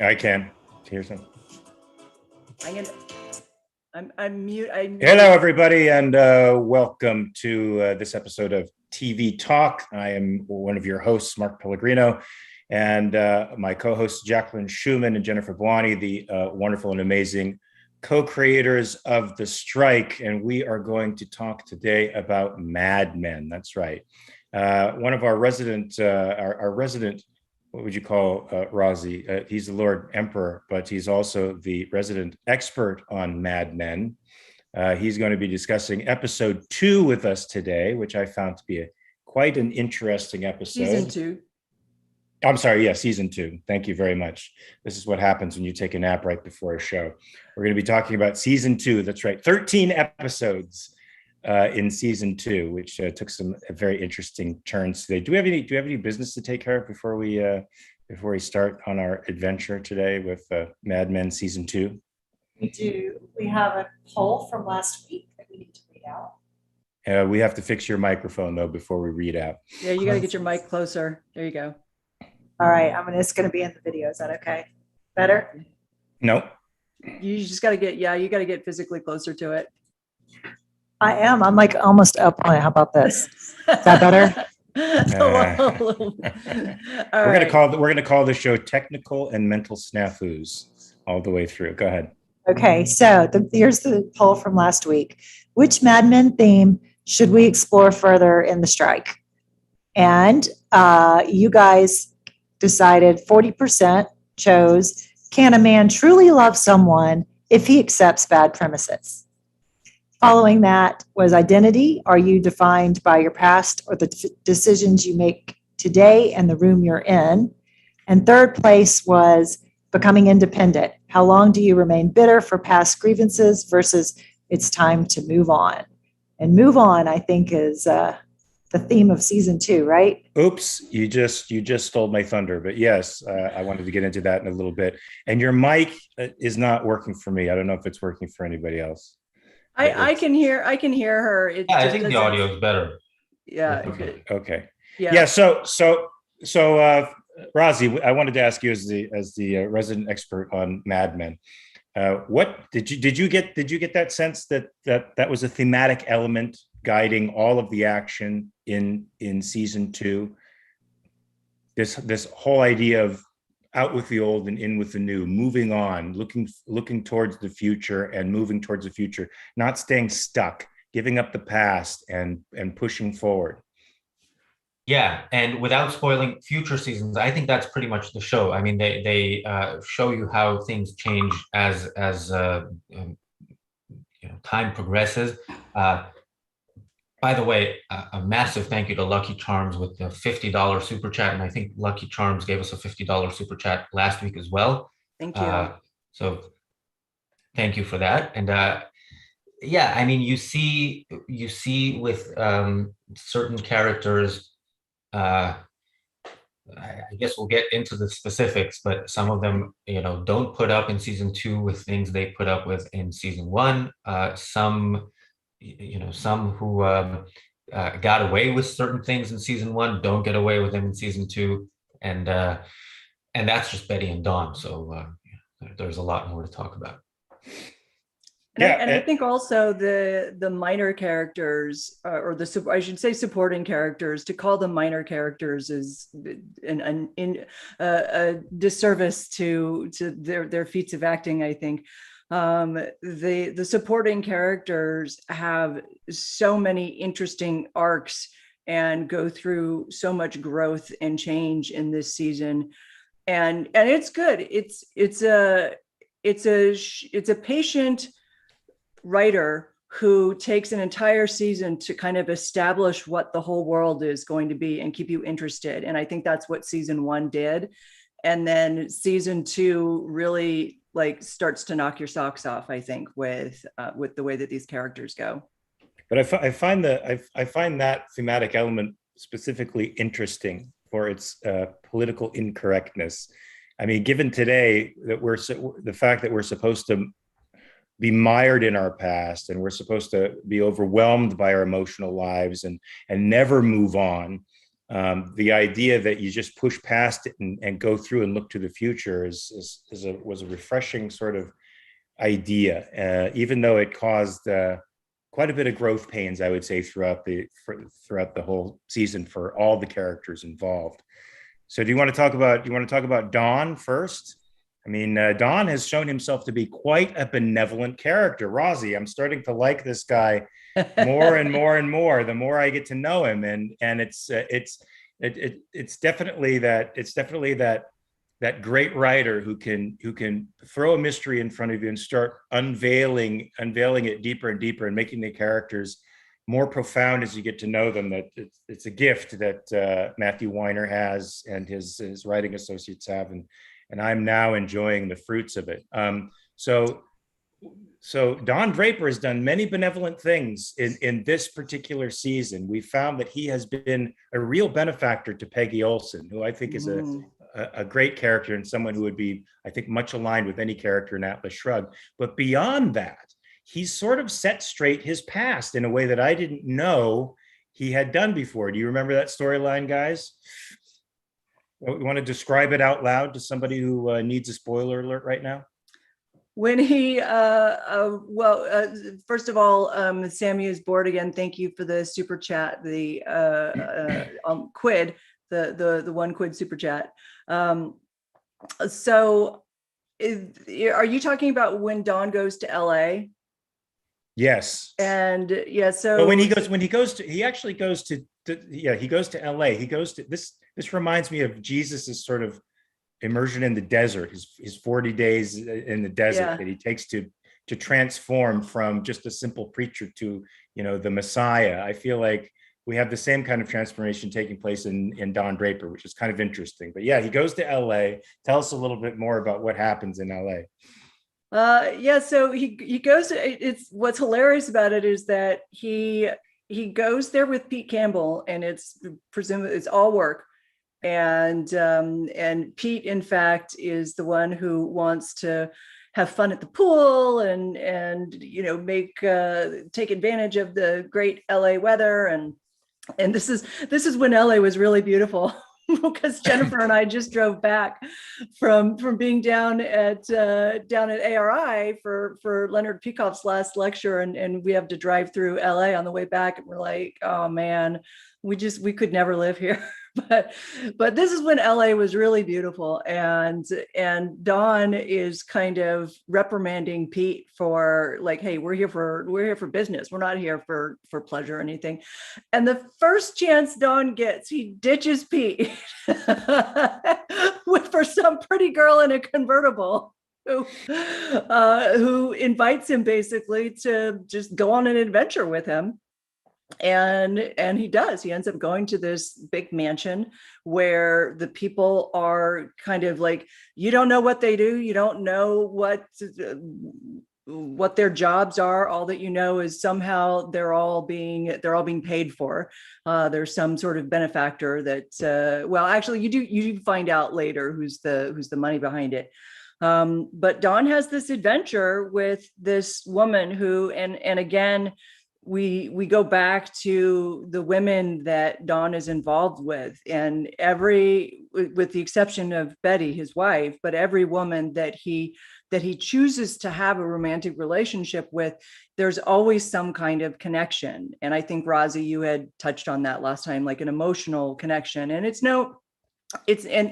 I can. Here's some. I'm gonna. I'm mute. Hello, everybody, and welcome to this episode of TV Talk. I am one of your hosts, Mark Pellegrino, and my co-hosts Jacqueline Schumann and Jennifer Bouani, the wonderful and amazing co-creators of The Strike. And we are going to talk today about Mad Men. That's right. One of our resident, what would you call Razi? He's the Lord Emperor, but he's also the resident expert on Mad Men. He's going to be discussing episode 2 with us today, which I found to be quite an interesting episode. Season 2. I'm sorry, season 2. Thank you very much. This is what happens when you take a nap right before a show. We're going to be talking about season 2. That's right, 13 episodes in season 2, which took some very interesting turns today. Do we have any business to take care of before we start on our adventure today with Mad Men season 2? We do. We have a poll from last week that we need to read out. We have to fix your microphone though before we read out. Yeah, you got to get your mic closer. There you go. All right. It's going to be in the video. Is that okay? Better? No. You just got to get. Yeah, you got to get physically closer to it. I am. I'm like almost up on it. How about this? Is that better? We're gonna call the show Technical and Mental Snafus all the way through. Go ahead. Okay, so here's the poll from last week. Which Mad Men theme should we explore further in The Strike? And you guys decided 40% chose, can a man truly love someone if he accepts bad premises? Following that was identity. Are you defined by your past or the decisions you make today and the room you're in? And third place was becoming independent. How long do you remain bitter for past grievances versus it's time to move on? And move on, I think, is the theme of season 2, right? Oops, you just stole my thunder. But yes, I wanted to get into that in a little bit. And your mic is not working for me. I don't know if it's working for anybody else. I can hear her. I think the audio is better. Yeah. Okay. Yeah. So Razi, I wanted to ask you as the resident expert on Mad Men. What did you get that sense that was a thematic element guiding all of the action in season 2? This whole idea of out with the old and in with the new, moving on, looking towards the future and moving towards the future, not staying stuck, giving up the past and pushing forward. Yeah, and without spoiling future seasons, I think that's pretty much the show. I mean, they show you how things change as time progresses. By the way, a massive thank you to Lucky Charms with the $50 super chat, and I think Lucky Charms gave us a $50 super chat last week as well. Thank you. So thank you for that. And yeah, I mean, you see with certain characters. I guess we'll get into the specifics, but some of them, don't put up in season 2 with things they put up with in season 1. Some who got away with certain things in season 1 don't get away with them in season 2, and that's just Betty and Dawn. So there's a lot more to talk about. And I think also the minor characters, or I should say supporting characters, to call them minor characters is a disservice to their feats of acting, I think. The supporting characters have so many interesting arcs and go through so much growth and change in this season, and it's good. It's a patient writer who takes an entire season to kind of establish what the whole world is going to be and keep you interested. And I think that's what season 1 did. And then season 2 really starts to knock your socks off, I think, with the way that these characters go. But I find that thematic element specifically interesting for its political incorrectness. I mean, given today that the fact that we're supposed to be mired in our past and we're supposed to be overwhelmed by our emotional lives and never move on, The idea that you just push past it and go through and look to the future was a refreshing sort of idea, even though it caused quite a bit of growth pains, I would say, throughout the whole season for all the characters involved. So, do you want to talk about Don first? I mean, Don has shown himself to be quite a benevolent character. Rosie, I'm starting to like this guy more and more and more the more I get to know him, and it's definitely that great writer who can throw a mystery in front of you and start unveiling it deeper and deeper and making the characters more profound as you get to know them. That it's a gift that Matthew Weiner has and his writing associates have, and I'm now enjoying the fruits of it. So Don Draper has done many benevolent things in this particular season. We found that he has been a real benefactor to Peggy Olson, who I think is a great character and someone who would be, I think, much aligned with any character in Atlas Shrugged. But beyond that, he's sort of set straight his past in a way that I didn't know he had done before. Do you remember that storyline, guys? You want to describe it out loud to somebody who needs a spoiler alert right now? When he, first of all, Sammy is bored again. Thank you for the super chat, the quid, the one quid super chat. So, are you talking about when Don goes to LA? Yes. And yeah, so but he goes to LA. He goes to this reminds me of Jesus's sort of immersion in the desert, his 40 days in the desert that he takes to transform from just a simple preacher to, the Messiah. I feel like we have the same kind of transformation taking place in Don Draper, which is kind of interesting. But yeah, he goes to LA. Tell us a little bit more about what happens in LA. So he goes to, it's what's hilarious about it is that he goes there with Pete Campbell, and it's presumably it's all work. And Pete, in fact, is the one who wants to have fun at the pool and take advantage of the great LA weather. And this is when LA was really beautiful. Because Jennifer and I just drove back from being down at ARI for Leonard Peikoff's last lecture, and we have to drive through LA on the way back, and we're like, oh man, we could never live here. But this is when LA was really beautiful, and Don is kind of reprimanding Pete for like, hey, we're here for business. We're not here for pleasure or anything. And the first chance Don gets, he ditches Pete for some pretty girl in a convertible who invites him basically to just go on an adventure with him. And he does. He ends up going to this big mansion where the people are kind of like, you don't know what they do. You don't know what their jobs are. All that you know is somehow they're all being paid for. There's some sort of benefactor that, actually you do find out later who's the money behind it. But Don has this adventure with this woman who, and again, we go back to the women that Don is involved with, and with the exception of Betty, his wife, but every woman that he chooses to have a romantic relationship with, there's always some kind of connection. And I think, Rosie, you had touched on that last time, like an emotional connection. And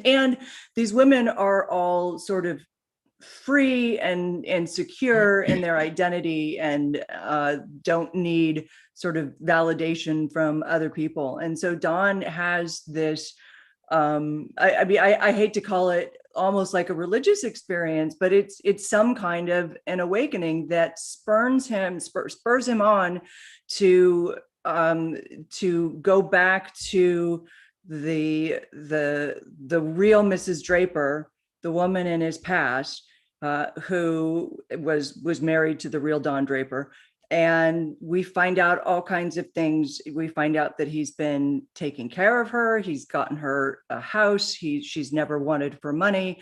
and these women are all sort of free and secure in their identity and don't need sort of validation from other people. And so Don has this, I hate to call it almost like a religious experience, but it's some kind of an awakening that spurs him on to go back to the real Mrs. Draper, the woman in his past, who was married to the real Don Draper. And we find out all kinds of things. We find out that he's been taking care of her. He's gotten her a house. She's never wanted for money.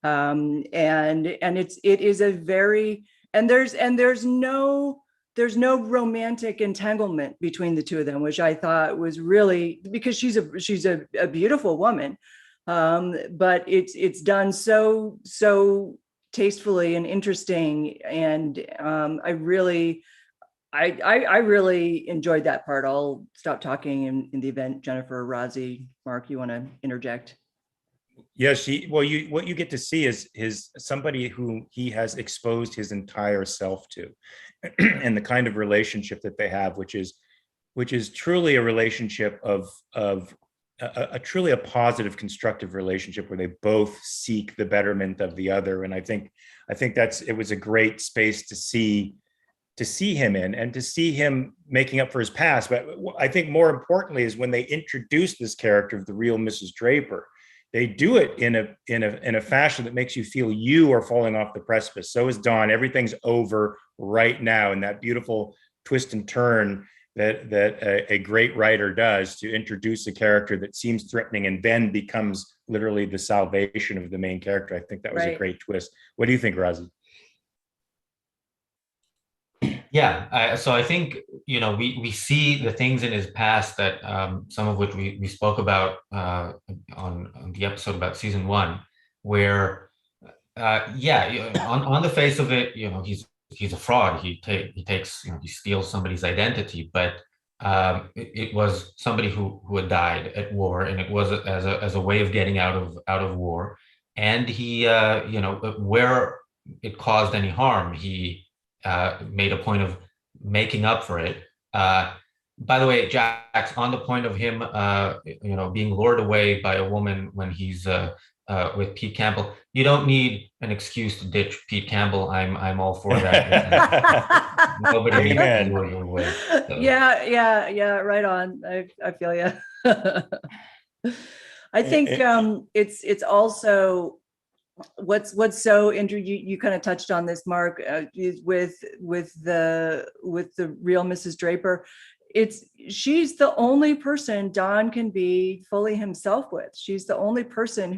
And it is a very, and there's no there's no romantic entanglement between the two of them, which I thought was really, because she's a beautiful woman, but it's done so tastefully and interesting, and I really enjoyed that part. I'll stop talking in the event Jennifer, Razi, Mark, you want to interject? Yeah, what you get to see is somebody who he has exposed his entire self to, and the kind of relationship that they have, which is truly a relationship of a truly a positive, constructive relationship where they both seek the betterment of the other. And I think it was a great space to see him in, and to see him making up for his past. But I think more importantly is when they introduce this character of the real Mrs. Draper, they do it in a fashion that makes you feel you are falling off the precipice. So is Dawn. Everything's over right now, and that beautiful twist and turn that a great writer does to introduce a character that seems threatening and then becomes literally the salvation of the main character. I think that was a great twist. What do you think, Razi? Yeah, so I think, we see the things in his past that some of which we spoke about on the episode about season 1, where on the face of it, he's a fraud. He takes, he steals somebody's identity, but it was somebody who had died at war, and it was as a way of getting out of war. And he where it caused any harm, he made a point of making up for it. By the way, Jax, on the point of him, being lured away by a woman when he's with Pete Campbell, you don't need an excuse to ditch Pete Campbell. I'm all for that. Nobody needs to lure you away. So. Yeah. Right on. I feel you. I think it's also. What's so interesting, you kind of touched on this, Mark, with the real Mrs. Draper. She's the only person Don can be fully himself with. She's the only person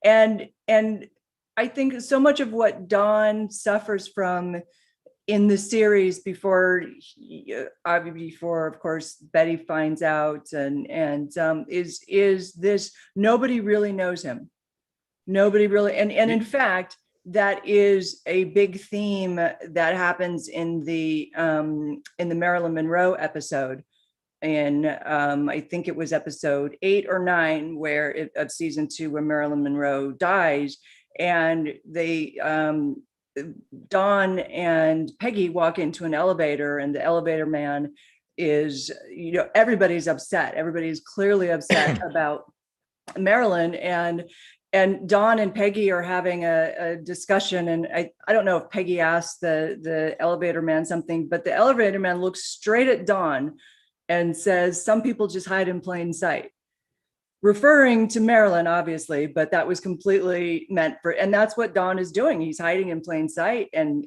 and I think so much of what Don suffers from in the series before of course Betty finds out and is this: nobody really knows him. Nobody really, and in fact, that is a big theme that happens in the Marilyn Monroe episode, and I think it was episode 8 or 9 of season 2, where Marilyn Monroe dies, and they Dawn and Peggy walk into an elevator, and the elevator man is, everybody's upset. Everybody's clearly upset about Marilyn, and Dawn and Peggy are having a discussion, and I don't know if Peggy asked the elevator man something, but the elevator man looks straight at Dawn and says, "Some people just hide in plain sight," referring to Marilyn, obviously, but that was completely meant for, and that's what Dawn is doing. He's hiding in plain sight, and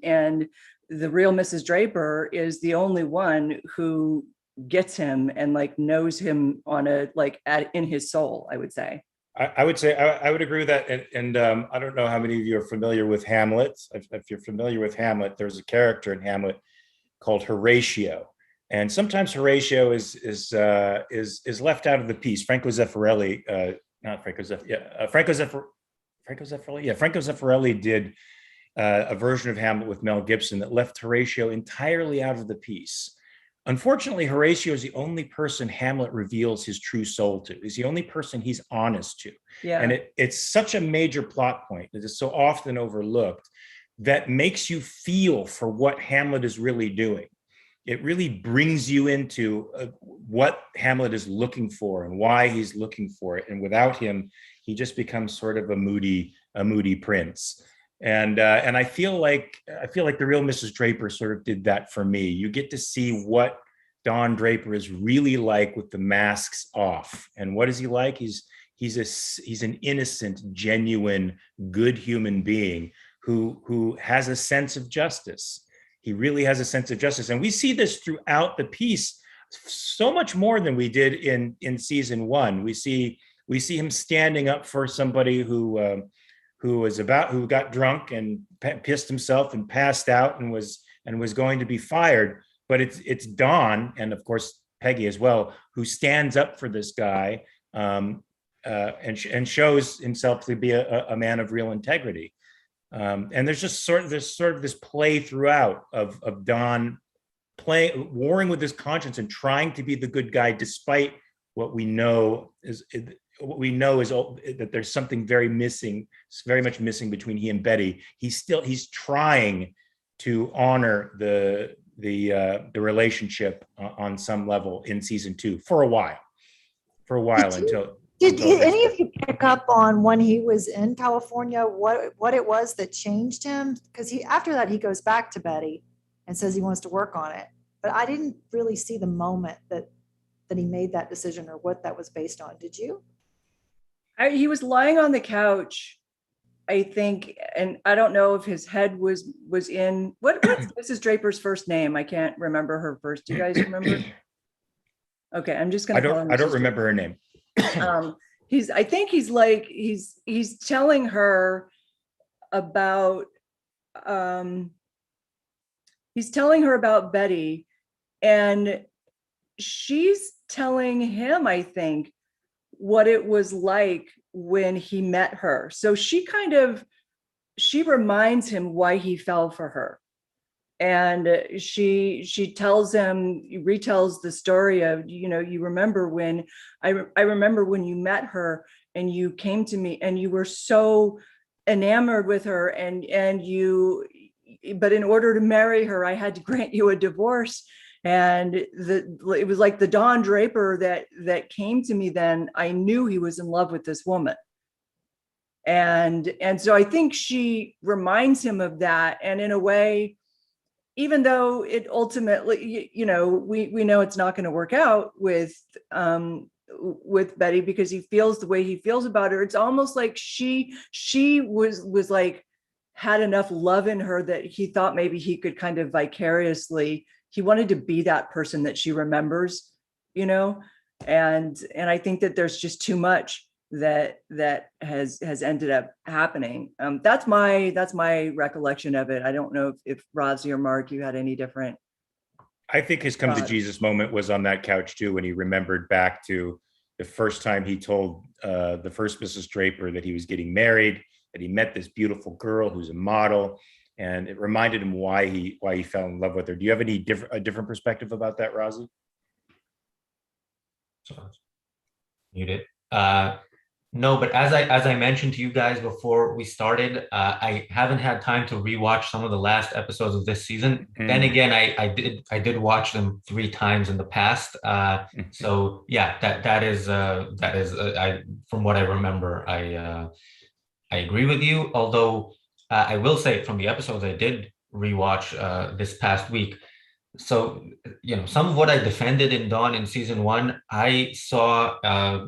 the real Mrs. Draper is the only one who gets him and knows him in his soul, I would say. I would say I would agree with that, and I don't know how many of you are familiar with Hamlet. If you're familiar with Hamlet, there's a character in Hamlet called Horatio, and sometimes Horatio is left out of the piece. Franco Zeffirelli did a version of Hamlet with Mel Gibson that left Horatio entirely out of the piece. Unfortunately, Horatio is the only person Hamlet reveals his true soul to. He's the only person he's honest to. Yeah. And it's such a major plot point that is so often overlooked, that makes you feel for what Hamlet is really doing. It really brings you into what Hamlet is looking for and why he's looking for it. And without him, he just becomes sort of a moody prince. And I feel like the real Mrs. Draper sort of did that for me. You get to see what Don Draper is really like with the masks off. And what is he like? He's an innocent, genuine, good human being who has a sense of justice. He really has a sense of justice, and we see this throughout the piece so much more than we did in season 1. We see him standing up for somebody who got drunk and pissed himself and passed out and and was going to be fired. But it's Don, and of course Peggy as well, who stands up for this guy, and shows himself to be a man of real integrity. And there's just sort of this play throughout of Don warring with his conscience and trying to be the good guy, despite what we know is that there's something very much missing between he and Betty. He's trying to honor the relationship on some level in season 2 for a while Did any of you pick up on when he was in California, what it was that changed him? Because after that, he goes back to Betty and says he wants to work on it. But I didn't really see the moment that he made that decision or what that was based on. Did you? He was lying on the couch, I think, and I don't know if his head was in what's Mrs. Draper's first name? I can't remember her first. Do you guys remember? Okay, I'm just gonna. I don't remember her name. He's telling her about Betty, and she's telling him, I think, what it was like when he met her. So she reminds him why he fell for her. And she retells the story of, you remember when I remember when you met her and you came to me and you were so enamored with her but in order to marry her, I had to grant you a divorce. And it was like the Don Draper that came to me then. I knew he was in love with this woman. And so I think she reminds him of that. And in a way, even though it ultimately, we know it's not going to work out with Betty because he feels the way he feels about her. It's almost like she was like, had enough love in her that he thought maybe he could kind of vicariously, he wanted to be that person that she remembers, and I think that there's just too much that has ended up happening. That's my recollection of it. I don't know if Rosie or Mark, you had any different. I think his come to Jesus moment was on that couch too, when he remembered back to the first time he told the first Mrs. Draper that he was getting married, that he met this beautiful girl who's a model, and it reminded him why he fell in love with her. Do you have a different perspective about that, Rosie? You did. No, but as I mentioned to you guys before we started, I haven't had time to rewatch some of the last episodes of this season. Then again, I did watch them 3 times in the past. So yeah, that is from what I remember, I agree with you. Although I will say from the episodes I did rewatch this past week. So, some of what I defended in Dawn in season 1, I saw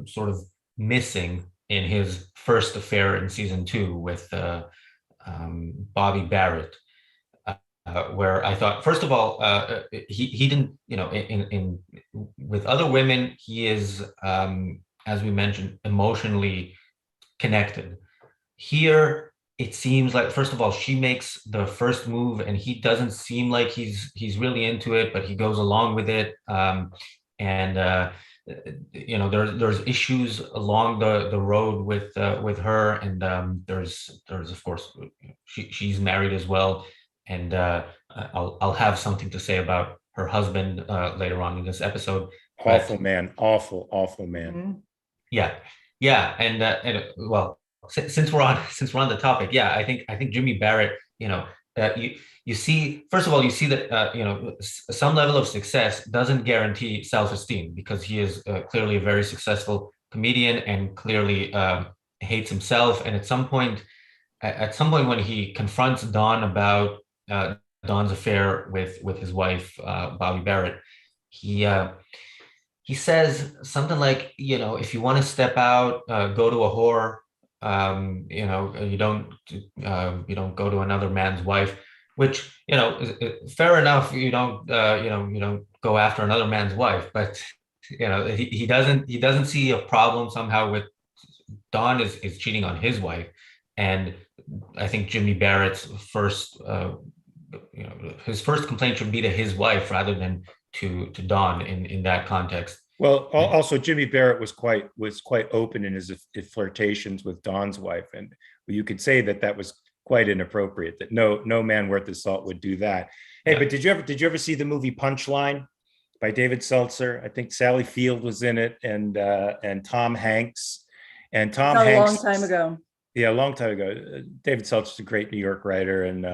sort of missing in his first affair in season 2 with Bobby Barrett, where I thought, first of all, he didn't, in with other women, he is, as we mentioned, emotionally connected. Here, it seems like, first of all, she makes the first move and he doesn't seem like he's really into it, but he goes along with it. There's issues along the road with her, and there's of course she's married as well, and I'll have something to say about her husband later on in this episode. Awful man. Mm-hmm. Yeah, and well, since we're on the topic, yeah, I think Jimmy Barrett, you see, first of all, you see that some level of success doesn't guarantee self-esteem, because he is clearly a very successful comedian and clearly hates himself. And at some point when he confronts Don about Don's affair with his wife, Bobby Barrett, he says something like, if you want to step out, go to a whore. You don't go to another man's wife, which, fair enough. You don't go after another man's wife, but he doesn't see a problem somehow with Don is cheating on his wife. And I think Jimmy Barrett's first his first complaint should be to his wife rather than to Dawn in that context. Well, also Jimmy Barrett was quite open in his flirtations with Dawn's wife, and you could say that was quite inappropriate. That no man worth his salt would do that. Hey, but did you ever see the movie Punchline by David Seltzer? I think Sally Field was in it, and Tom Hanks. And Tom Hanks, a long time ago. Yeah, a long time ago. David Seltzer's a great New York writer, and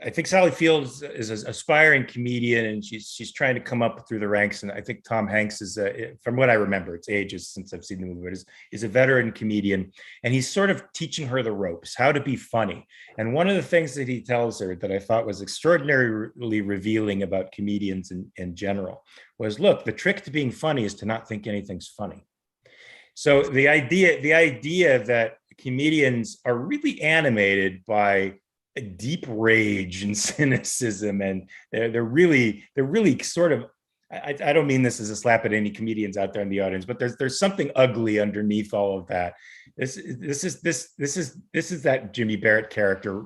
I think Sally Field is an aspiring comedian, and she's trying to come up through the ranks. And I think Tom Hanks is, from what I remember, it's ages since I've seen the movie, but is a veteran comedian, and he's sort of teaching her the ropes, how to be funny. And one of the things that he tells her that I thought was extraordinarily revealing about comedians in general was, look, the trick to being funny is to not think anything's funny. So the idea that comedians are really animated by a deep rage and cynicism, and they're really sort of, I don't mean this as a slap at any comedians out there in the audience, but there's something ugly underneath all of that. This is that Jimmy Barrett character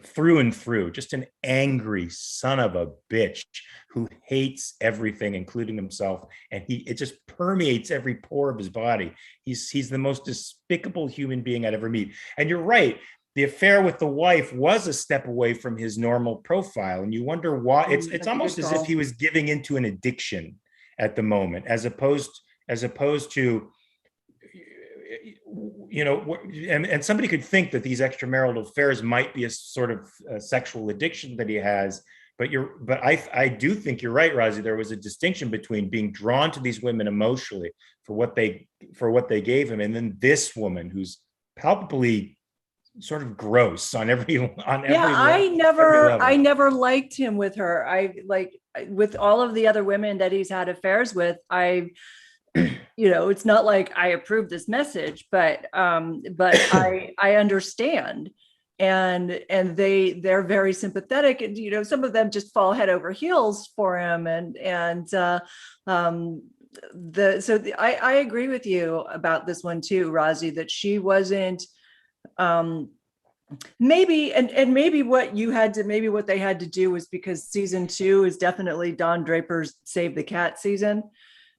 through and through, just an angry son of a bitch who hates everything, including himself, and it just permeates every pore of his body. He's the most despicable human being I'd ever meet. And you're right, the affair with the wife was a step away from his normal profile, and you wonder why. It's almost as if he was giving into an addiction at the moment, as opposed to, and somebody could think that these extramarital affairs might be a sort of sexual addiction that he has. But I do think you're right, Rosie. There was a distinction between being drawn to these women emotionally for what they gave him, and then this woman who's palpably sort of gross on every level. I never liked him with her. With all of the other women that he's had affairs with, it's not like I approve this message, but I understand. And they're very sympathetic, and some of them just fall head over heels for him. I agree with you about this one too, Rosie, that she wasn't maybe what they had to do was because season 2 is definitely Don Draper's Save the Cat season.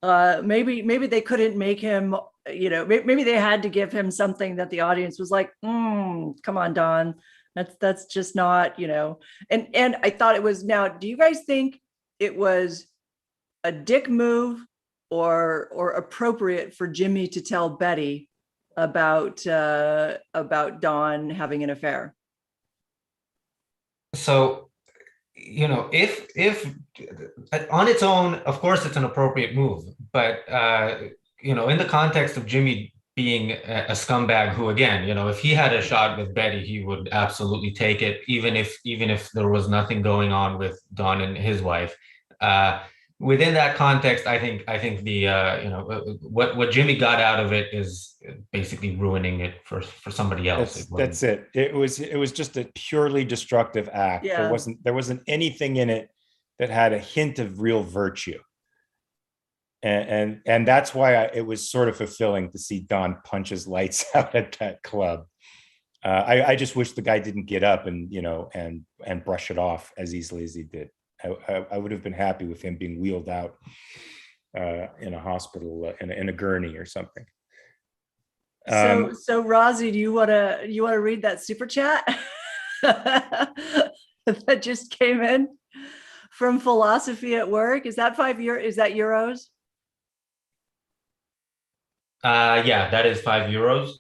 Maybe they couldn't make him, maybe they had to give him something that the audience was like, come on, Don, that's just not, and I thought it was. Now, do you guys think it was a dick move or appropriate for Jimmy to tell Betty about Dawn having an affair? So, if on its own, of course, it's an appropriate move, but in the context of Jimmy being a scumbag who, again, if he had a shot with Betty, he would absolutely take it, even if there was nothing going on with Dawn and his wife. Within that context, I think the what Jimmy got out of it is basically ruining it for somebody else. That's it. It was just a purely destructive act. Yeah. There wasn't anything in it that had a hint of real virtue. And that's why it was sort of fulfilling to see Don punch his lights out at that club. I just wish the guy didn't get up and brush it off as easily as he did. I would have been happy with him being wheeled out in a hospital in a gurney or something. So Rosie, do you want to read that super chat that just came in from Philosophy at Work? Is that Is that euros? Yeah, that is €5.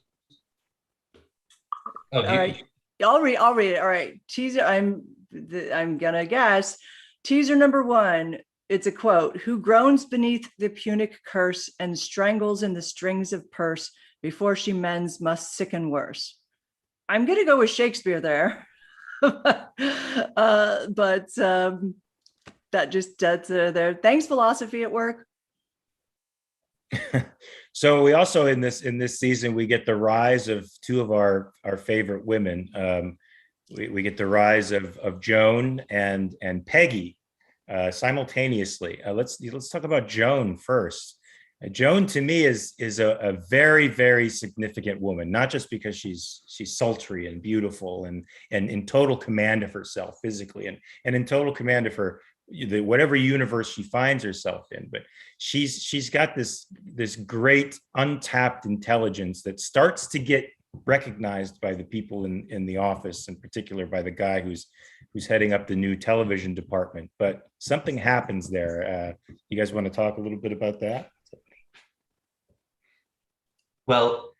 Oh, all right, I'll read it. All right, teaser. I'm gonna guess. Teaser number 1, it's a quote: "Who groans beneath the Punic curse and strangles in the strings of purse before she mends must sicken worse." I'm going to go with Shakespeare there. But that's there. Thanks, Philosophy at Work. So we also in this season, we get the rise of two of our favorite women. We get the rise of Joan and Peggy simultaneously. Let's talk about Joan first. Joan to me is a very, very significant woman, not just because she's sultry and beautiful and in total command of herself physically and in total command of her whatever universe she finds herself in, but she's got this great untapped intelligence that starts to get recognized by the people in the office, in particular by the guy who's heading up the new television department. But something happens there. You guys want to talk a little bit about that? Well,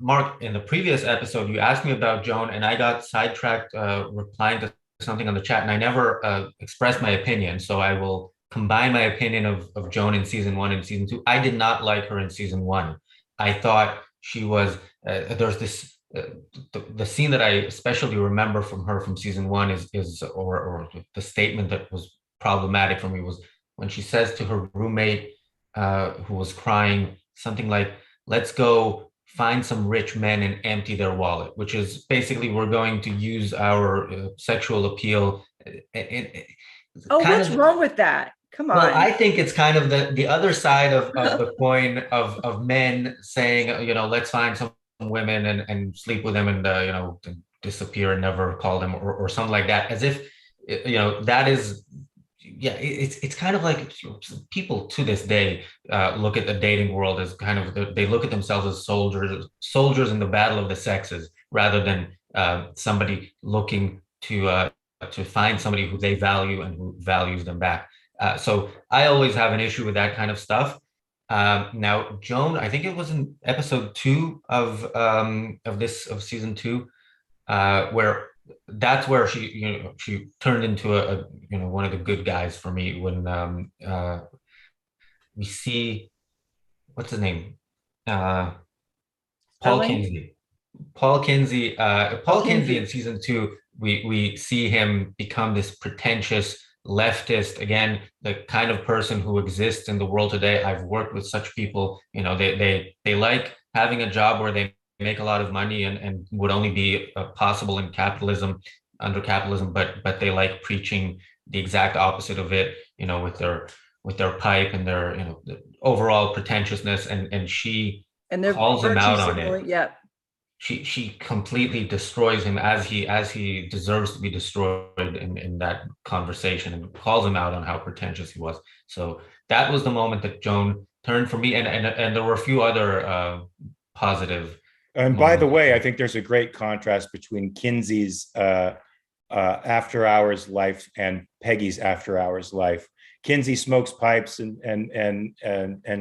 Mark, in the previous episode, you asked me about Joan, and I got sidetracked replying to something on the chat, and I never expressed my opinion. So I will combine my opinion of Joan in season 1 and season 2. I did not like her in season 1. I thought she was, there's this, the scene that I especially remember from her from season 1 is or the statement that was problematic for me was when she says to her roommate who was crying something like, "Let's go find some rich men and empty their wallet," which is basically we're going to use our sexual appeal. What's wrong with that? Come on. Well, I think it's kind of the other side of the coin of men saying, let's find some women and sleep with them and, disappear and never call them or something like that. As if, that is, it's kind of like people to this day look at the dating world as kind of, they look at themselves as soldiers in the battle of the sexes, rather than somebody looking to find somebody who they value and who values them back. So I always have an issue with that kind of stuff. Now, Joan, I think it was in episode 2 of season 2, where that's where she turned into a one of the good guys for me when we see, what's his name? Paul Kinsey. Paul Kinsey in season 2, we see him become this pretentious leftist, again, the kind of person who exists in the world today. I've worked with such people. They like having a job where they make a lot of money and would only be possible in capitalism, under capitalism, but they like preaching the exact opposite of it, with their pipe and their the overall pretentiousness, and she calls him out on it. Yeah. She completely destroys him as he deserves to be destroyed in that conversation, and calls him out on how pretentious he was. So that was the moment that Joan turned for me, and there were a few other positive. And by the way, I think there's a great contrast between Kinsey's after hours life and Peggy's after hours life. Kinsey smokes pipes and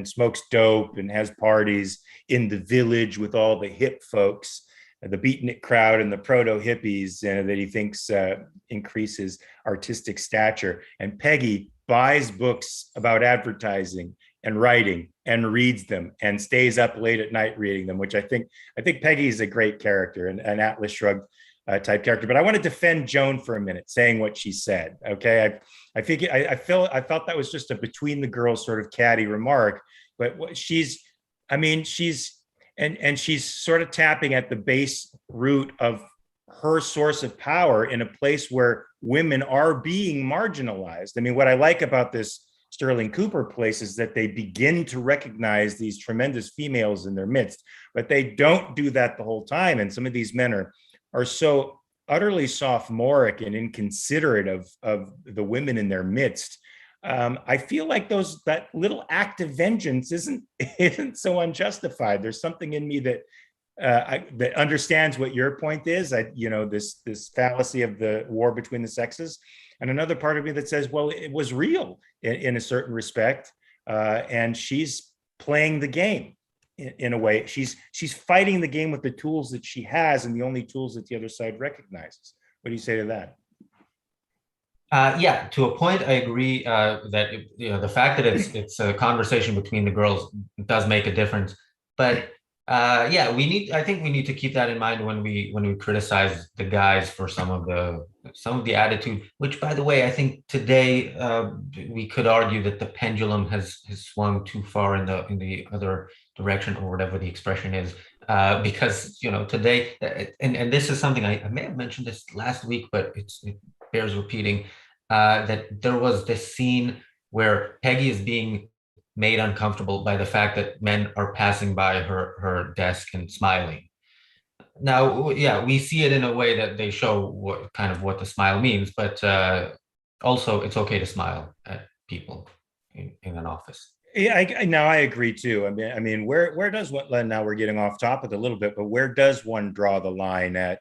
smokes dope and has parties in the village with all the hip folks, the beatnik crowd and the proto hippies that he thinks increases artistic stature. And Peggy buys books about advertising and writing and reads them and stays up late at night reading them, which I think Peggy is a great character, an Atlas Shrugged type character. But I want to defend Joan for a minute, saying what she said. Okay, I felt that was just a between the girls sort of catty remark, but she's sort of tapping at the base root of her source of power in a place where women are being marginalized. I mean, what I like about this Sterling Cooper place is that they begin to recognize these tremendous females in their midst, but they don't do that the whole time. And some of these men are so utterly sophomoric and inconsiderate of the women in their midst. I feel like that little act of vengeance isn't so unjustified. There's something in me that that understands what your point is. This fallacy of the war between the sexes, and another part of me that says, well, it was real in a certain respect, and she's playing the game in a way. She's fighting the game with the tools that she has, and the only tools that the other side recognizes. What do you say to that? Yeah, to a point, I agree that the fact that it's a conversation between the girls does make a difference. But yeah, I think we need to keep that in mind when we criticize the guys for some of the attitude. Which, by the way, I think today we could argue that the pendulum has swung too far in the other direction, or whatever the expression is. Because today, and this is something I may have mentioned this last week, but it bears repeating, that there was this scene where Peggy is being made uncomfortable by the fact that men are passing by her desk and smiling. Now, yeah, we see it in a way that they show what the smile means, but also it's okay to smile at people in an office. Yeah, now I agree too. I mean, where does one? Now we're getting off topic a little bit, but where does one draw the line at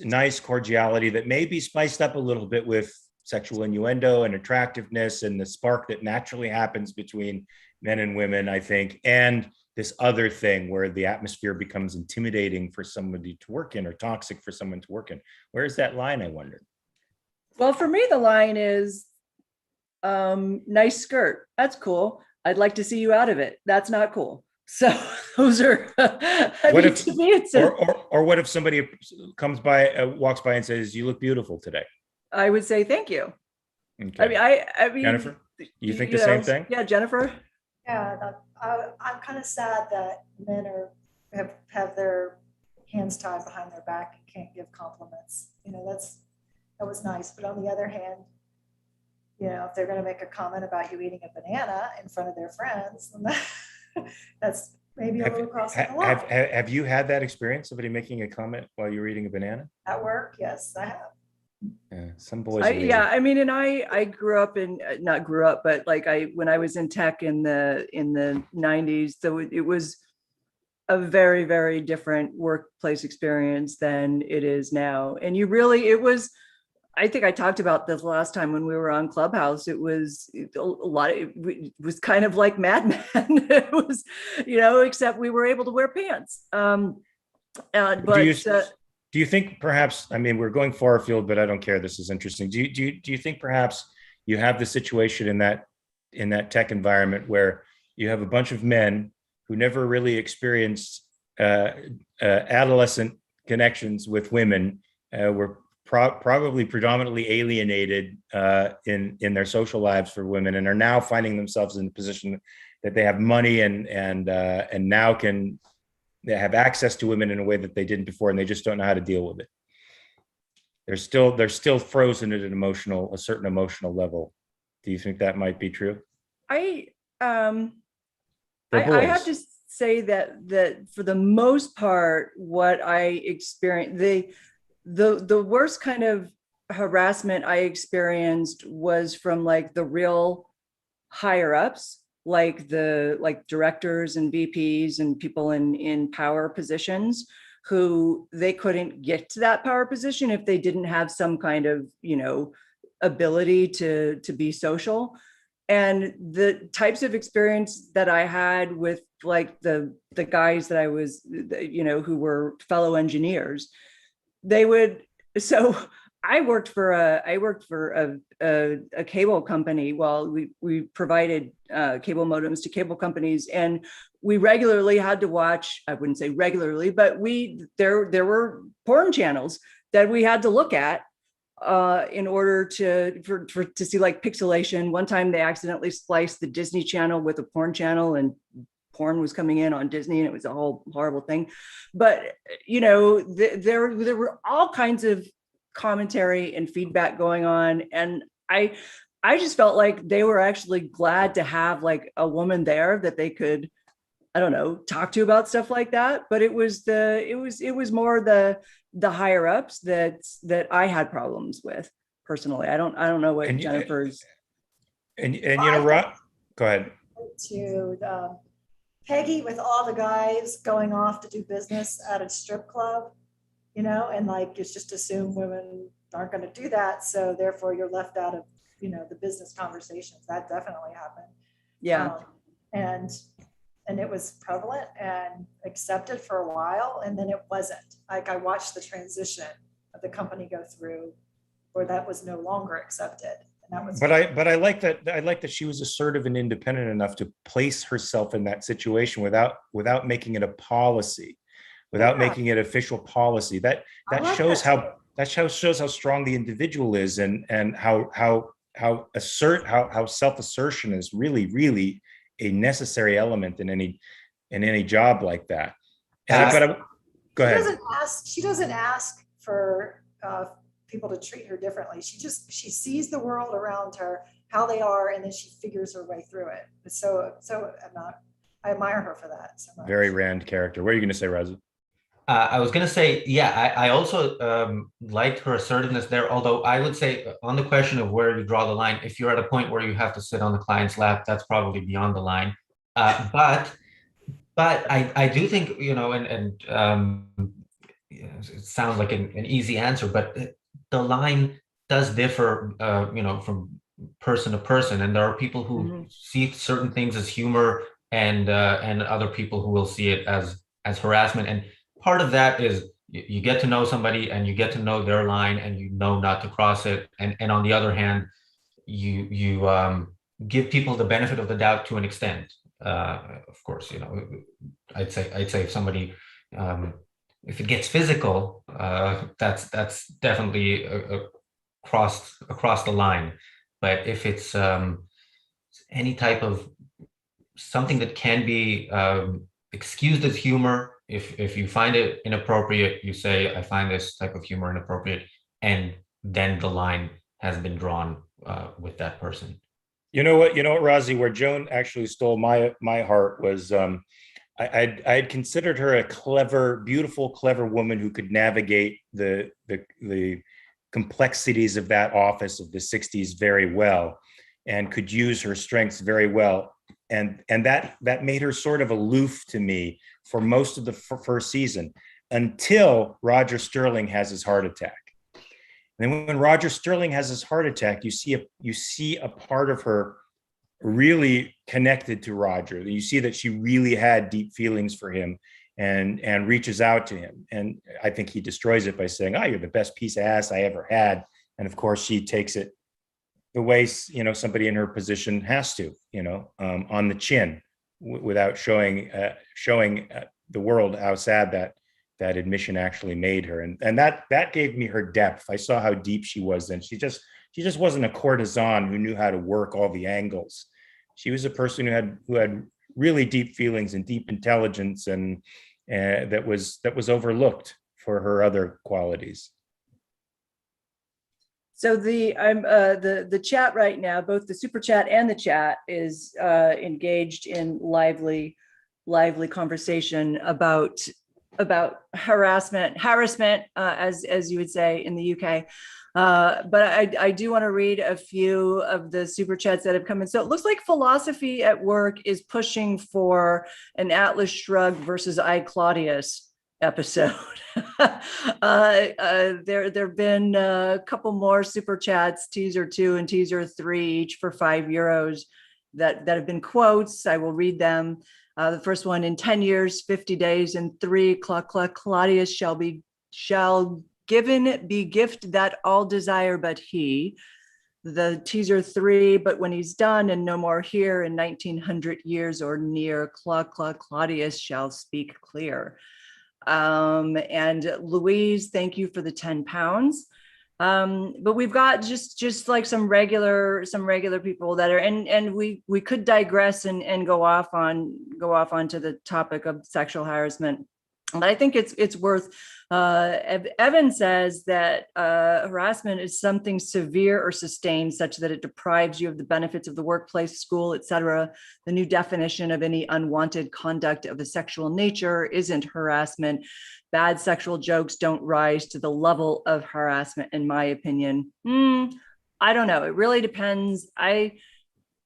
nice cordiality that may be spiced up a little bit with sexual innuendo and attractiveness and the spark that naturally happens between men and women, I think, and this other thing where the atmosphere becomes intimidating for somebody to work in or toxic for someone to work in? Where is that line, I wonder? Well, for me, the line is nice skirt. That's cool. I'd like to see you out of it. That's not cool. So those are, to me, it's or what if somebody comes by, walks by and says, "You look beautiful today"? I would say thank you. Okay. I mean, Jennifer, you think the same thing? Yeah, Jennifer. Yeah, I'm kind of sad that men have their hands tied behind their back and can't give compliments. That was nice. But on the other hand, if they're going to make a comment about you eating a banana in front of their friends, then that's maybe a little crossing the line. Have you had that experience? Somebody making a comment while you're eating a banana? At work, yes, I have. Yeah, some boys. I mean, and I grew up in, not grew up, but like when I was in tech in the 90s, so it was a very, very different workplace experience than it is now. And I think I talked about this last time when we were on Clubhouse. It was it was kind of like Mad Men. It was, except we were able to wear pants. Do you think perhaps, I mean, we're going far afield, but I don't care. This is interesting. Do you think perhaps you have the situation in that tech environment where you have a bunch of men who never really experienced adolescent connections with women, were probably predominantly alienated in their social lives for women, and are now finding themselves in the position that they have money and now can have access to women in a way that they didn't before, and they just don't know how to deal with it. They're still frozen at a certain emotional level. Do you think that might be true? I have to say that for the most part, what I experienced, the worst kind of harassment I experienced was from like the real higher ups, like directors and VPs and people in power positions, who they couldn't get to that power position if they didn't have some kind of, ability to be social. And the types of experience that I had with like the guys that I was, who were fellow engineers, I worked for a cable company. Well, we provided cable modems to cable companies, and we regularly had to watch, I wouldn't say regularly, but there were porn channels that we had to look at in order to see like pixelation. One time they accidentally spliced the Disney Channel with a porn channel, and porn was coming in on Disney, and it was a whole horrible thing. But there were all kinds of commentary and feedback going on, and I just felt like they were actually glad to have like a woman there that they could, I don't know, talk to about stuff like that. But it was more the higher ups that I had problems with personally. I don't know what Jennifer's. Rob, go ahead. To Peggy with all the guys going off to do business at a strip club, and like it's just assumed women aren't going to do that, so therefore you're left out of the business conversations. That definitely happened. Yeah. And it was prevalent and accepted for a while, and then it wasn't. Like I watched the transition of the company go through where that was no longer accepted. And that was but I like that she was assertive and independent enough to place herself in that situation without making it a policy, without making it official policy. That shows how strong the individual is, and how self-assertion is really a necessary element in any job like that. Go ahead. She doesn't ask for people to treat her differently. She sees the world around her, how they are, and then she figures her way through it. I admire her for that so much. Very Rand character. What are you going to say, Raza? I was going to say, yeah, I also liked her assertiveness there, although I would say on the question of where you draw the line, if you're at a point where you have to sit on the client's lap, that's probably beyond the line. But I do think, it sounds like an easy answer, but the line does differ, from person to person. And there are people who see certain things as humor and other people who will see it as harassment. And part of that is you get to know somebody and you get to know their line and you know not to cross it. And on the other hand, you give people the benefit of the doubt to an extent. Of course, I'd say if somebody, if it gets physical, that's definitely across the line. But if it's any type of something that can be excused as humor, if you find it inappropriate, you say, I find this type of humor inappropriate, and then the line has been drawn with that person. You know what, Razi, where Joan actually stole my heart was I'd considered her a clever, beautiful, clever woman who could navigate the complexities of that office of the 60s very well and could use her strengths very well. And that made her sort of aloof to me for most of the first season until Roger Sterling has his heart attack. And then when Roger Sterling has his heart attack, you see a part of her really connected to Roger. You see that she really had deep feelings for him and reaches out to him. And I think he destroys it by saying, "Oh, you're the best piece of ass I ever had." And of course, she takes it the way somebody in her position has to, on the chin, without showing the world how sad that admission actually made her. And that gave me her depth. I saw how deep she was then. She just wasn't a courtesan who knew how to work all the angles. She was a person who had really deep feelings and deep intelligence, and that was overlooked for her other qualities. So the chat right now, both the super chat and the chat, is engaged in lively conversation about harassment, as you would say in the UK. But I do want to read a few of the super chats that have come in. So it looks like Philosophy at Work is pushing for an Atlas Shrugged versus I, Claudius episode. There have been a couple more super chats, teaser 2 and teaser 3, each for €5 that have been quotes. I will read them. The first one: in 10 years, 50 days, and 3, Claudius shall given be gift that all desire but he. The teaser 3: but when he's done and no more here, in 1900 years or near, Claudius shall speak clear. And Louise, thank you for the £10. But we've got just like some regular people that are, and we could digress and go off onto the topic of sexual harassment. But I think it's worth. Evan says that harassment is something severe or sustained such that it deprives you of the benefits of the workplace, school, etc. The new definition of any unwanted conduct of a sexual nature isn't harassment. Bad sexual jokes don't rise to the level of harassment, in my opinion. I don't know. It really depends. I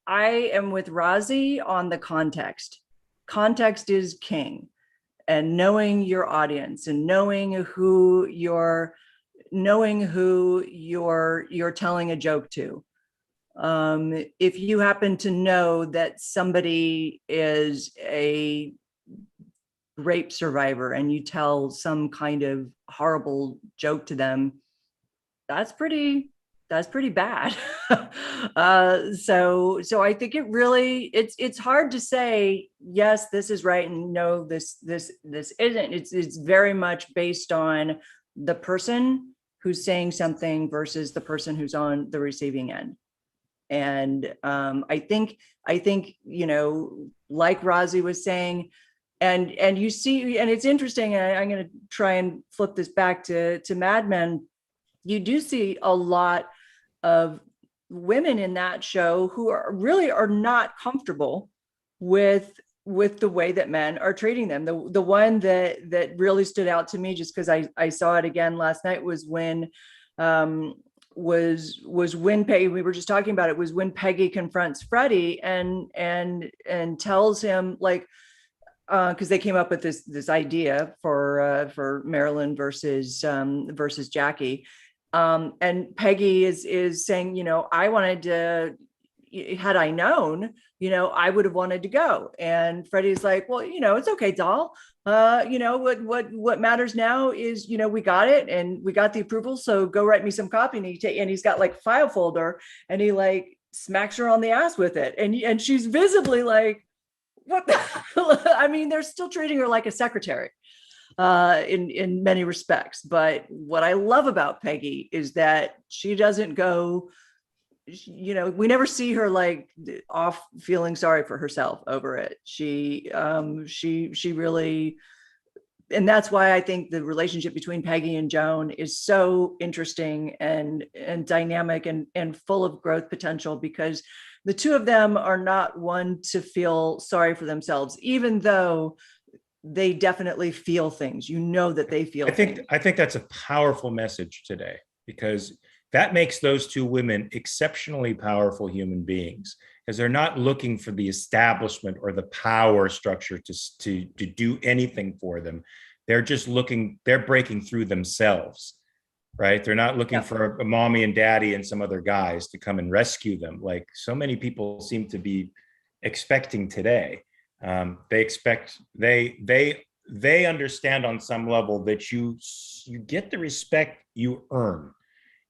am with Razi on the context. Context is king. And knowing your audience and knowing who you're telling a joke to. If you happen to know that somebody is a rape survivor and you tell some kind of horrible joke to them, that's pretty bad. So I think it's hard to say, yes, this is right, and no, this isn't. It's very much based on the person who's saying something versus the person who's on the receiving end. And I think like Razi was saying, and you see, and it's interesting, and I'm going to try and flip this back to Mad Men. You do see a lot of women in that show who are not comfortable with the way that men are treating them. The one that really stood out to me, just because I saw it again last night, was when when Peggy, we were just talking about it, was when Peggy confronts Freddie and tells him, like, because they came up with this idea for Marilyn versus Jackie, and Peggy is saying, you know, I wanted to, had I known, you know, I would have wanted to go. And Freddie's like, well, you know, it's okay, doll. You know, what matters now is, you know, we got it and we got the approval. So go write me some copy. And he's got like file folder, and he like smacks her on the ass with it. And she's visibly like, what the hell? I mean, they're still treating her like a secretary in many respects. But what I love about Peggy is that she doesn't go, you know, we never see her like off feeling sorry for herself over it. She really, and that's why I think the relationship between Peggy and Joan is so interesting and dynamic and full of growth potential, because the two of them are not one to feel sorry for themselves, even though they definitely feel things. You know that they feel things. I think that's a powerful message today, because that makes those two women exceptionally powerful human beings, because they're not looking for the establishment or the power structure to do anything for them. They're just they're breaking through themselves, right? They're not looking for a mommy and daddy and some other guys to come and rescue them, like so many people seem to be expecting today. They understand on some level that you get the respect you earn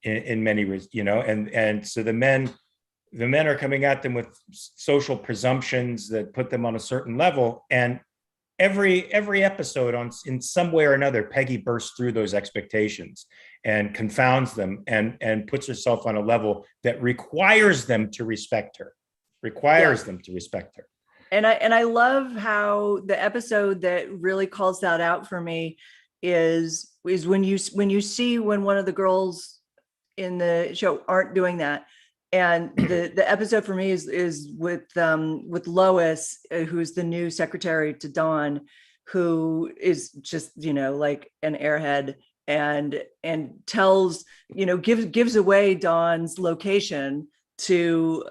in many ways, you know, and so the men are coming at them with social presumptions that put them on a certain level, and every episode in some way or another, Peggy bursts through those expectations and confounds them and puts herself on a level that requires them to respect her. And I love how the episode that really calls that out for me is when you see when one of the girls in the show aren't doing that. And the episode for me is with Lois, who's the new secretary to Dawn, who is just, you know, like an airhead, and tells, you know, gives away Dawn's location to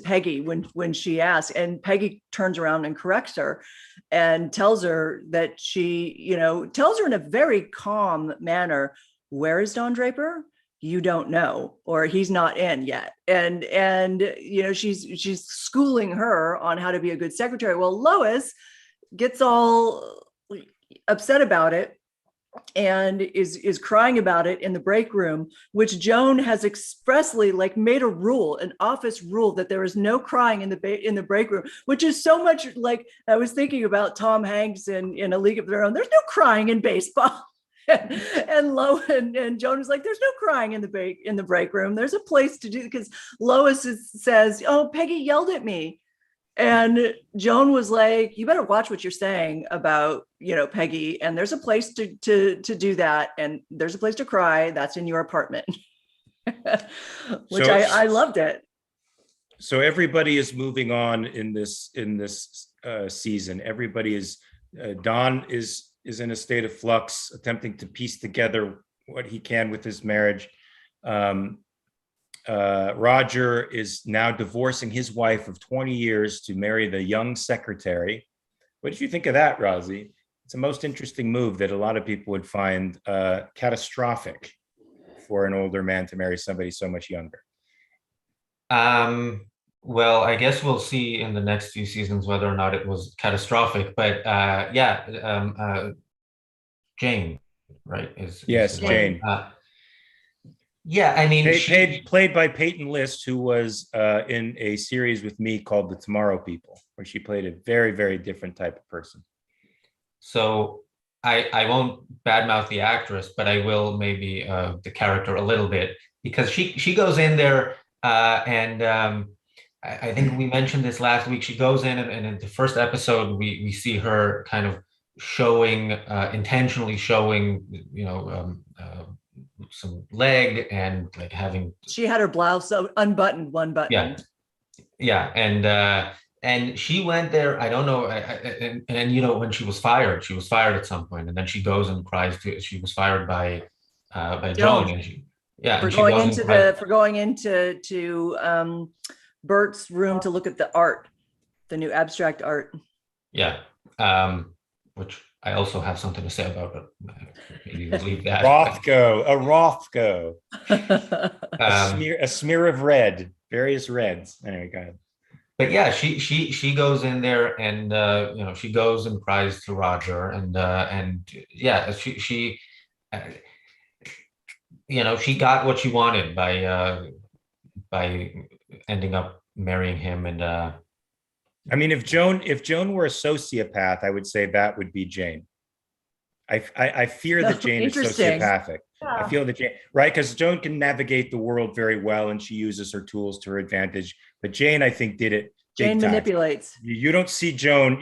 Peggy when she asks, and Peggy turns around and corrects her and tells her that she, you know, tells her in a very calm manner, where is Don Draper? You don't know, or he's not in yet. And you know, she's schooling her on how to be a good secretary. Well, Lois gets all upset about it and is crying about it in the break room, which Joan has expressly like made a rule, an office rule, that there is no crying in the break room, which is so much like, I was thinking about Tom Hanks in A League of Their Own. There's no crying in baseball. and Joan is like, there's no crying in the break room. There's a place to do, because Lois says, oh, Peggy yelled at me. And Joan was like, you better watch what you're saying about, you know, Peggy. And there's a place to do that. And there's a place to cry. That's in your apartment. Which I loved it. So everybody is moving on in this season. Everybody is, Don is in a state of flux, attempting to piece together what he can with his marriage. Roger is now divorcing his wife of 20 years to marry the young secretary. What did you think of that, Rosie? It's a most interesting move that a lot of people would find catastrophic for an older man to marry somebody so much younger. Well, I guess we'll see in the next few seasons whether or not it was catastrophic. But Jane, right? Yes, Jane. Yeah, I mean, played by Peyton List, who was in a series with me called The Tomorrow People, where she played a very, very different type of person. So I won't badmouth the actress, but I will maybe the character a little bit, because she goes in there and I think we mentioned this last week. She goes in and in the first episode, we see her kind of intentionally showing, some leg and like having. She had her blouse unbuttoned, one button. Yeah, and she went there. I don't know, and you know when she was fired at some point, and then she goes and cries to. She was fired by Joan, and she For and she going goes into and cries, for going into Bert's room to look at the art, the new abstract art. yeah, which I also have something to say about, but maybe we'll leave that. A Rothko, Um, a smear of red, various reds. Anyway, go ahead. but yeah, she goes in there and you know she goes and cries to Roger and yeah she uh, you know she got what she wanted by ending up marrying him and I mean, if Joan were a sociopath, I would say that would be Jane. I fear that Jane is Interesting. sociopathic. Yeah. I feel that Jane, right? Because Joan can navigate the world very well and she uses her tools to her advantage. But Jane, I think, did it big Jane time. manipulates. You don't see Joan